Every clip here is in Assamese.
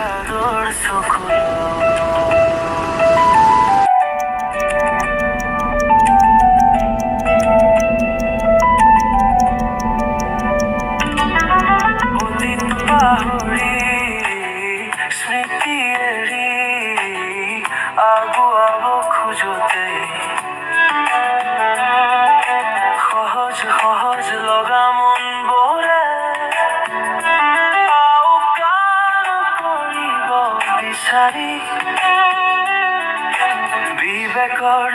সাদৰ সকল অতীত পাহৰি স্মৃতি এৰি আগুৱাব খোজোতে সহজ সহজ লগা মনবোৰে আওকাণ কৰিব বিচাৰি বিবেকৰ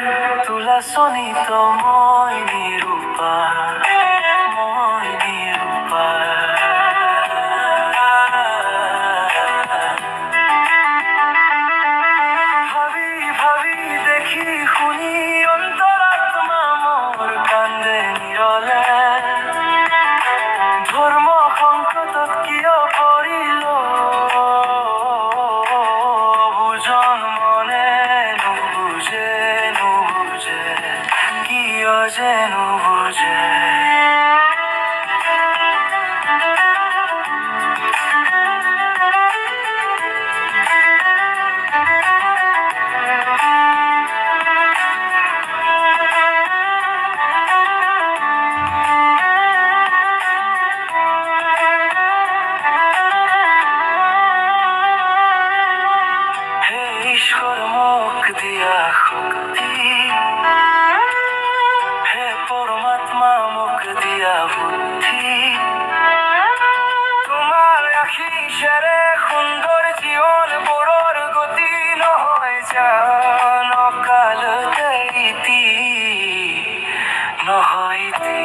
তুলাচনিত মই নিৰূপাৰ ভাবি ভাবি দেখি শুনি অন্তৰাত্মা মোৰ কান্দে নিৰলে ধৰ্ম সংকটত কিয় পৰিল বুজন মনে নুবুজে নুবুজে কিয় যে নুবুজে ঈশ্বৰ মুখ দিয়া শক্তি হে পৰমাত্মা মুখ দিয়া বুদ্ধি তোমাৰ আশীষেৰে সুন্দৰ জীৱন বোৰৰ গতি নহয় জান অকালতে ইতি নহয় ইতি